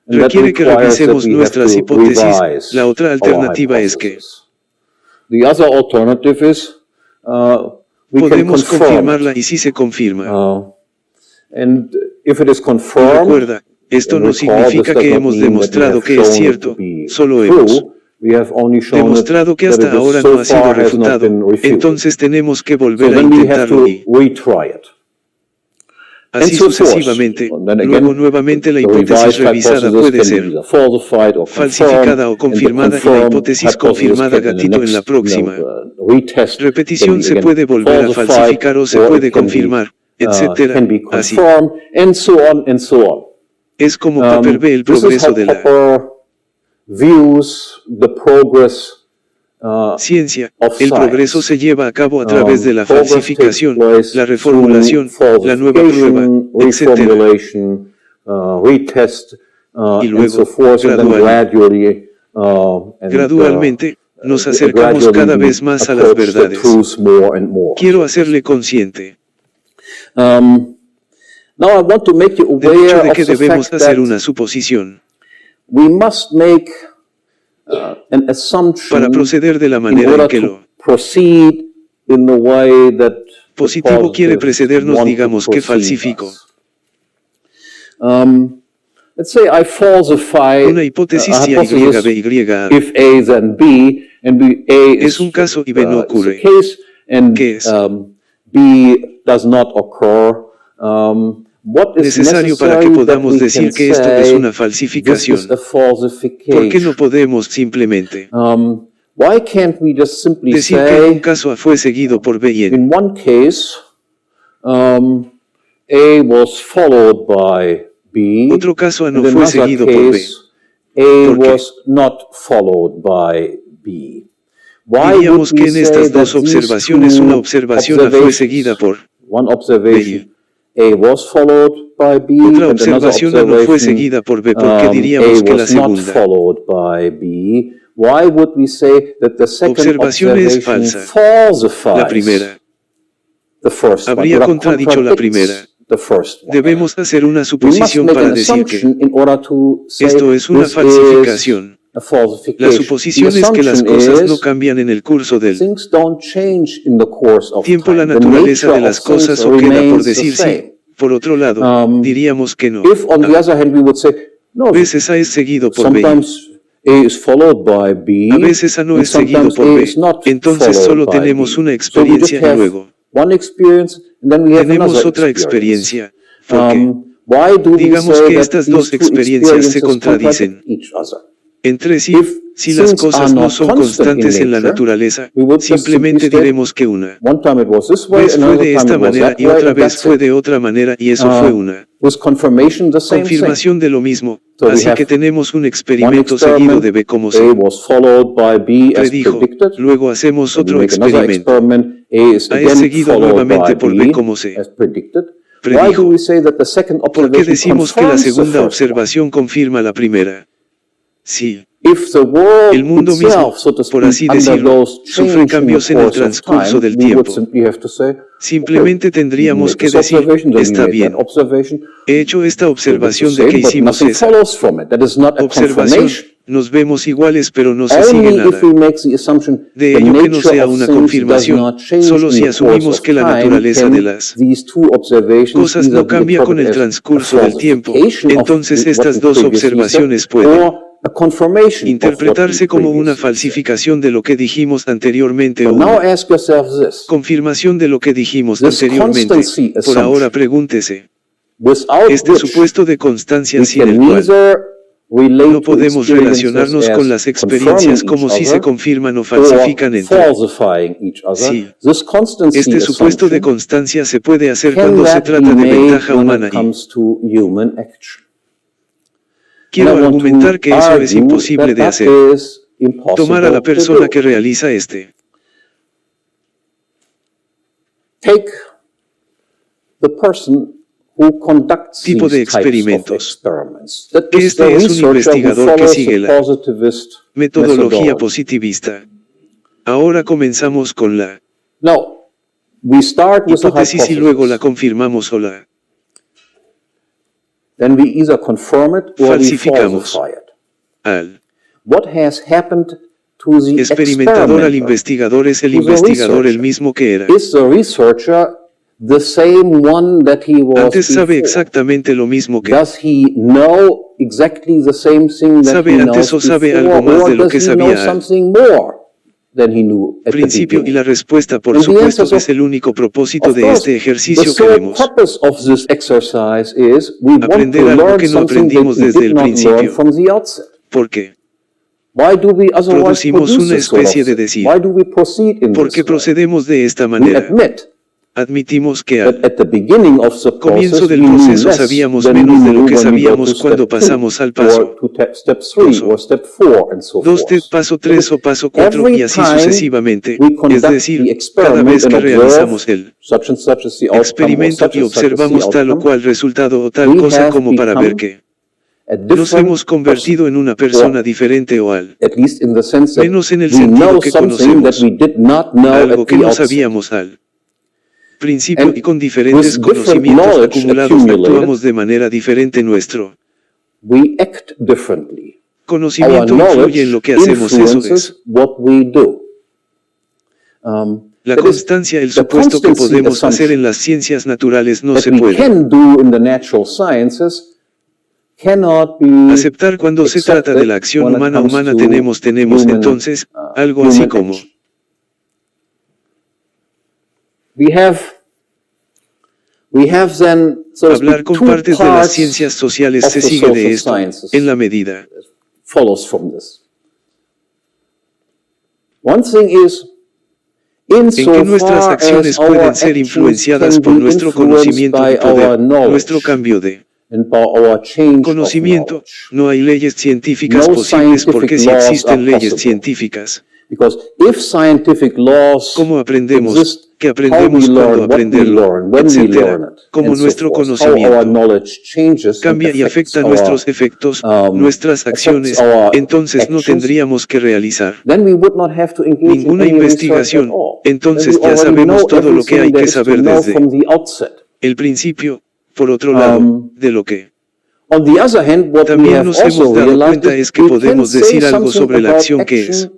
requiere que revisemos nuestras hipótesis. La otra alternativa es que podemos confirmarla, y si se confirma, recuerda, esto no significa que hemos demostrado que es cierto, solo hemos demostrado que hasta ahora no ha sido refutado. Entonces tenemos que volver a intentarlo y así sucesivamente. Luego nuevamente la hipótesis revisada puede ser falsificada o confirmada, y la hipótesis confirmada gatito en la próxima repetición se puede volver a falsificar o se puede confirmar, etc. Así es como Popper ve el progreso de la ciencia. El progreso se lleva a cabo a través de la falsificación, la reformulación, la nueva prueba, etc. Y luego, gradualmente, nos acercamos cada vez más a las verdades. Quiero hacerle consciente del hecho de que debemos hacer una suposición para proceder de la manera en que lo positivo quiere precedernos. Digamos que falsifico una hipótesis si A, Y, B, Y, A. Es un caso y B no ocurre. ¿Qué es? necesario para que podamos decir que esto es una falsificación. ¿Por qué no podemos simplemente decir que en un caso A fue seguido por B y en otro caso A no fue seguido por B? Diríamos que en estas dos observaciones una observación A fue seguida por B. Otra observación A no fue seguida por B. ¿Por qué diríamos que la segunda observación es falsa? La primera habría contradicho la primera. Debemos hacer una suposición para decir que esto es una falsificación. La suposición es que las cosas no cambian en el curso del tiempo. La naturaleza de las cosas o queda por decir sí. Por otro lado, diríamos que no. A veces A es seguido por B. A veces A no es seguido por B. Entonces solo tenemos una experiencia y luego tenemos otra experiencia. ¿Por qué? Digamos que estas dos experiencias se contradicen entre sí. Si las cosas no son constantes en la naturaleza, simplemente diremos que una vez fue de esta manera y otra vez fue de otra manera y eso fue una confirmación de lo mismo. Así que tenemos un experimento seguido de B como se predijo. Luego hacemos otro experimento. A es seguido nuevamente por B como se predijo. ¿Por qué decimos que la segunda observación confirma la primera? Sí. El mundo mismo, por así decirlo, sufre cambios en el transcurso del tiempo. Simplemente tendríamos que decir, está bien, he hecho esta observación de que hicimos esa observación, nos vemos iguales pero no se sigue nada de ello que no sea una confirmación, solo si asumimos que la naturaleza de las cosas no cambia con el transcurso del tiempo, entonces estas dos observaciones pueden interpretarse como una falsificación de lo que dijimos anteriormente o una confirmación de lo que dijimos anteriormente. Por ahora pregúntese, este supuesto de constancia sin el cual no podemos relacionarnos con las experiencias como si se confirman o falsifican entre sí. Este supuesto de constancia se puede hacer cuando se trata de ventaja humana y quiero argumentar que eso es imposible de hacer. Tomar a la persona que realiza este tipo de experimentos. Que este es un investigador que sigue la metodología positivista. Ahora comenzamos con la hipótesis y luego la confirmamos o la falsificamos. Al experimentador al investigador es el investigador el mismo que era. Antes sabe exactamente lo mismo que sabe antes o sabe algo más de lo que sabía al principio y la respuesta por supuesto es el único propósito de este ejercicio que vemos. Aprender algo que no aprendimos desde el principio. ¿Por qué? Producimos una especie de decir. ¿Por qué procedemos de esta manera? Admitimos que al comienzo del proceso sabíamos menos de lo que sabíamos cuando pasamos al paso 2, paso 3 o paso 4 y así sucesivamente, es decir, cada vez que realizamos el experimento y observamos tal o cual resultado o tal cosa como para ver que nos hemos convertido en una persona diferente o al menos en el sentido que conocemos algo que no sabíamos al principio y con diferentes conocimientos acumulados actuamos de manera diferente. Nuestro conocimiento influye en lo que hacemos, eso es la constancia. El supuesto que podemos hacer en las ciencias naturales no se puede aceptar cuando se trata de la acción humana. Tenemos entonces algo así como Hablar con partes de las ciencias sociales se sigue de esto, en la medida. En que nuestras acciones pueden ser influenciadas por nuestro conocimiento y poder, nuestro cambio de conocimiento, no hay leyes científicas posibles porque si existen leyes científicas. ¿Cómo aprendemos? ¿Qué aprendemos cuando aprenderlo? Etcétera. Como nuestro conocimiento cambia y afecta nuestros efectos, nuestras acciones, entonces no tendríamos que realizar ninguna investigación. Entonces ya sabemos todo lo que hay que saber desde el principio. Por otro lado, de lo que también nos hemos dado cuenta es que podemos decir algo sobre la acción que es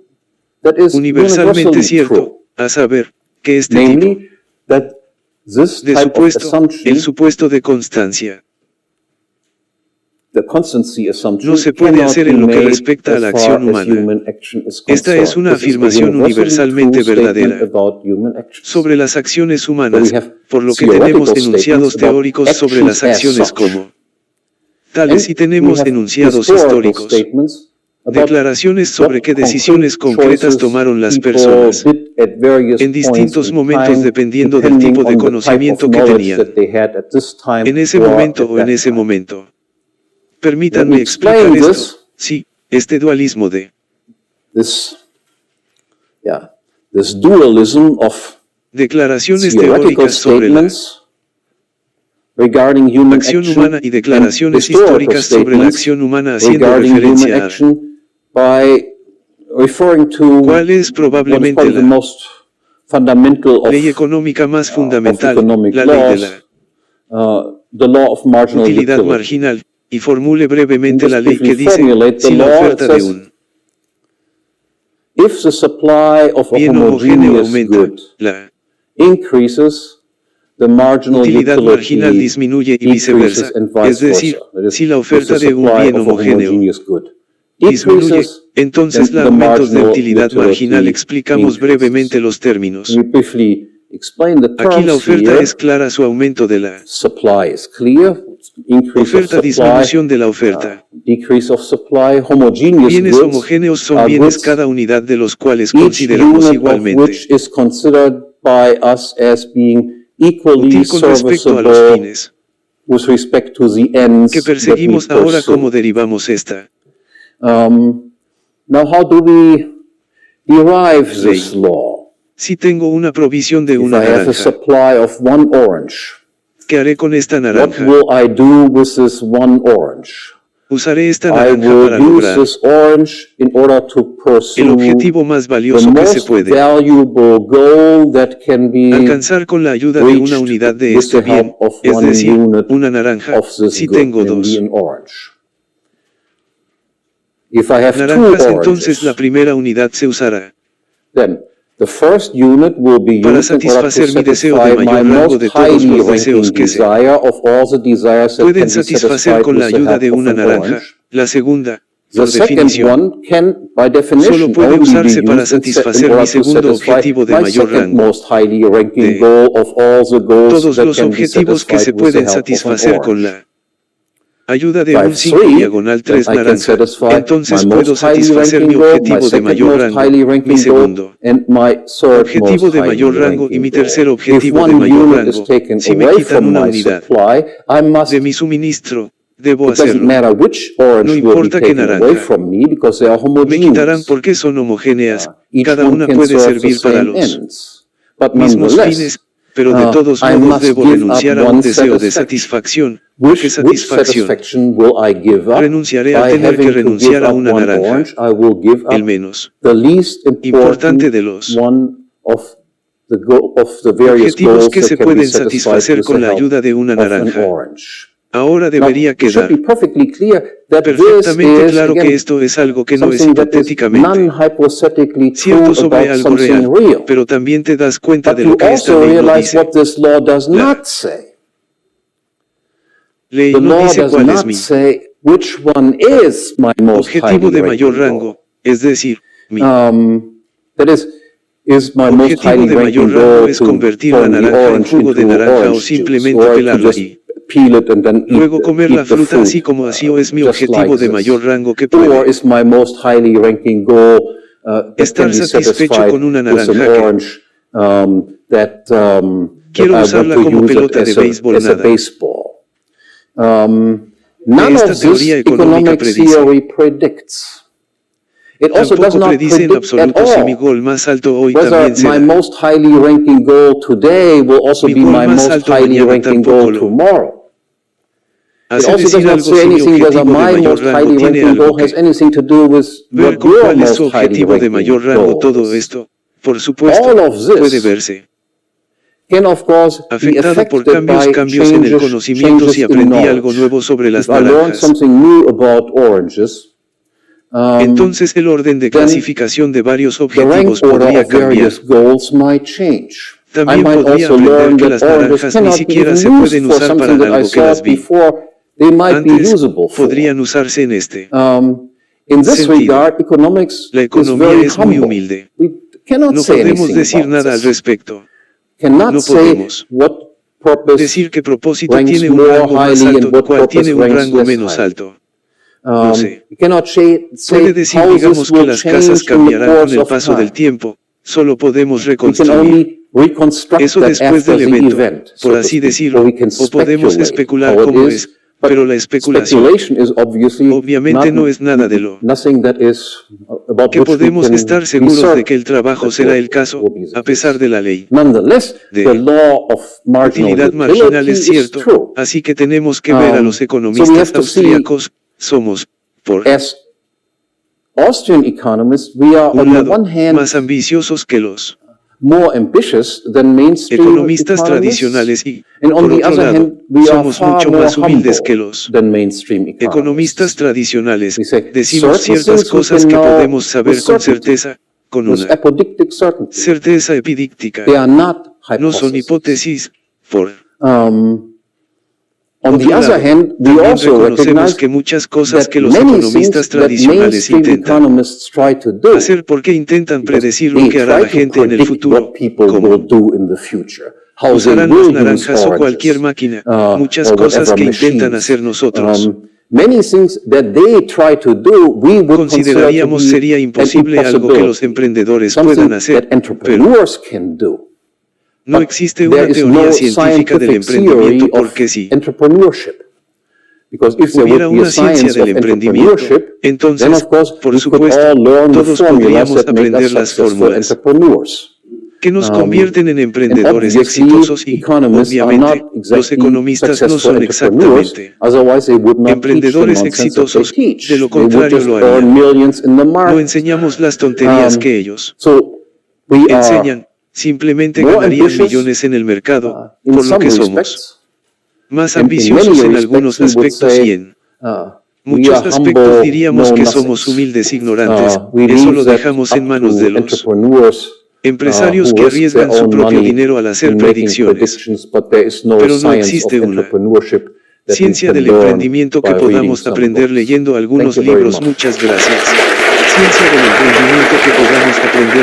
universalmente cierto, a saber, que este tipo de supuesto, el supuesto de constancia, no se puede hacer en lo que respecta a la acción humana. Esta es una afirmación universalmente verdadera sobre las acciones humanas, por lo que tenemos enunciados teóricos sobre las acciones como tales y tenemos enunciados históricos, declaraciones sobre qué decisiones concretas tomaron las personas en distintos momentos dependiendo del tipo de conocimiento que tenían en ese momento o en ese momento. Permítanme explicar esto. Sí, este dualismo de declaraciones teóricas sobre la acción humana y declaraciones históricas sobre la acción humana haciendo referencia a ¿cuál es probablemente la ley económica más fundamental, la ley de la utilidad marginal? Y formule brevemente la ley que dice, si la oferta de un bien homogéneo aumenta, la utilidad marginal disminuye y viceversa, es decir, si la oferta de un bien homogéneo disminuye, entonces los aumentos de utilidad marginal explicamos brevemente los términos. Aquí la oferta es clara, su aumento de la oferta, disminución de la oferta. Bienes homogéneos son bienes cada unidad de los cuales consideramos igualmente útil con respecto a los fines que perseguimos. Ahora, ¿cómo derivamos esta ley? Si tengo una provisión de una naranja, ¿qué haré con esta naranja? Usaré esta naranja para lograr el objetivo más valioso que se puede alcanzar con la ayuda de una unidad de este bien, es decir, una naranja, si tengo dos naranjas, entonces la primera unidad se usará para satisfacer mi deseo de mayor rango de todos los deseos que se pueden satisfacer con la ayuda de una naranja. La segunda, por definición, solo puede usarse para satisfacer mi segundo objetivo de mayor rango. De todos los objetivos que se pueden satisfacer con la ayuda de un 5/3 naranja, entonces puedo satisfacer mi objetivo de mayor rango, mi segundo objetivo de mayor rango y mi tercer objetivo de mayor rango. Si me quitan una unidad de mi suministro, debo hacerlo. No importa qué naranja me quitarán porque son homogéneas, cada una puede servir para los mismos fines, pero de todos modos debo renunciar a un deseo de satisfacción. ¿Qué satisfacción renunciaré al tener que renunciar a una naranja? El menos importante de los objetivos que se pueden satisfacer con la ayuda de una naranja. Ahora debería quedar perfectamente claro que esto es algo que no es hipotéticamente cierto sobre algo real, pero también te das cuenta de lo que esta ley no dice. La ley no dice cuál es mi objetivo de mayor rango, es decir, mi is my most Objetivo highly de mayor ranking rango goal es to convertir la turn the naranja en orange jugo de into naranja o orange juice, simplemente or to pelarla just y peel it and then luego comer la eat the fruta así fruit, como así o es mi just objetivo like de this. mayor rango que Or puede is my most highly ranking goal that estar can be satisfecho satisfied con una with an naranja que orange that quiero I want usarla to como use it pelota de as a béisbol baseball. None que esta of this teoría económica economic predice. theory predicts. It also does Tampoco not predice en predict at absoluto si mi all gol más alto hoy whether también my será. most highly ranking goal today will also Mi be gol my más most alto highly mañana ranking tampoco goal lo tomorrow. It hace also does decir not algo say si mi anything whether objetivo de my mayor most rango highly tiene ranking algo goal has que anything to do with ver what con your cuál es su most highly objetivo de ranking mayor rango. goal Todo is. esto, por supuesto, All of puede this verse can of course be afectado por affected by cambios en el conocimiento changes si in aprendí algo knowledge. nuevo sobre las If I learned naranjas. something new about oranges, Entonces el orden de clasificación de varios the rank objetivos order podría of cambiar. various goals might change. I También might podría also aprender learn que that las oranges naranjas ni cannot be siquiera even se used pueden for usar something para that I algo que las thought vi. before they might be Antes, usable for. podrían usarse en este In this sentido. regard, economics La is economía very es muy humble. humilde. We cannot No say podemos anything decir about nada al this. respecto. Cannot No say podemos what purpose decir qué propósito ranks tiene un more rango más highly alto and what y cuál purpose tiene un ranks rango less menos highly. alto. No sé. You cannot say Puede decir, how this digamos, que will las casas change in the cambiarán con course el of paso del time. tiempo. Solo podemos We can reconstruir only reconstruct eso that después after del the evento, event, so por to así speak, decirlo, or we can o podemos speculate especular how it cómo is, es, but pero la especulación speculation is obviously obviamente no es nada de lo nothing that is about que which we podemos can estar be seguros de certain que el trabajo that será el will caso, be the a pesar case. de la ley Nonetheless, de the law of marginal utilidad marginal es utility is cierto, true. así que tenemos que ver a los So we economistas have to see, austríacos, somos, por as Austrian economists, we are un on the lado, one hand más ambiciosos que los more ambitious than mainstream economistas economists, tradicionales y, and on por the otro other lado, hand, we are somos far mucho more más humildes humble que los than mainstream economistas economists. tradicionales. We say Decimos certain ciertas things we cosas can que know podemos saber with con certainty, certeza, con with una apodictic certainty. certeza epidíctica. They are not No son hypotheses. hipótesis, por On the otro other lado, hand, we también also reconocemos recognize que muchas cosas that que los many economistas things that tradicionales mainstream intentan economists try to do, hacer porque intentan because predecir lo they que hará try la to gente en el predict futuro, what people will como do in the future, how they usarán las will use naranjas o cualquier oranges, máquina, muchas or cosas whatever que intentan machines. hacer nosotros. Many things that they try to do, we would consider to Consideraríamos be sería an imposible algo que los impossibility, emprendedores something puedan hacer, that pero entrepreneurs can do. no But existe there una is teoría no científica del scientific theory emprendimiento of porque si entrepreneurship. Because if there hubiera would be a una ciencia science del of emprendimiento, entrepreneurship, then entonces, of course por we could supuesto, all learn the todos formulas podríamos that make us aprender las successful fórmulas entrepreneurs. que nos convierten en And emprendedores obviously, exitosos y, economists are obviamente, not los exactly economistas no successful son entrepreneurs, exactamente otherwise they would not teach the emprendedores nonsense that they exitosos, teach. de lo They would contrario just lo earn harían. millions in the No market. enseñamos las tonterías que ellos So we are enseñan, simplemente more ganarían ambitious, millones en el mercado, in por lo some que somos respects, más and in ambiciosos many en algunos respects we would aspectos y say, en we muchos are aspectos humble, diríamos know que nothings. somos humildes ignorantes, We eso leave lo that dejamos en up manos to de los entrepreneurs empresarios who que risk their arriesgan su own propio money dinero al hacer in making predicciones. predictions, but there is no Pero no science of existe una entrepreneurship that we ciencia can del learn emprendimiento que by reading podamos some aprender books. leyendo algunos Thank you very libros. much. Muchas gracias. Ciencia del emprendimiento que podamos aprender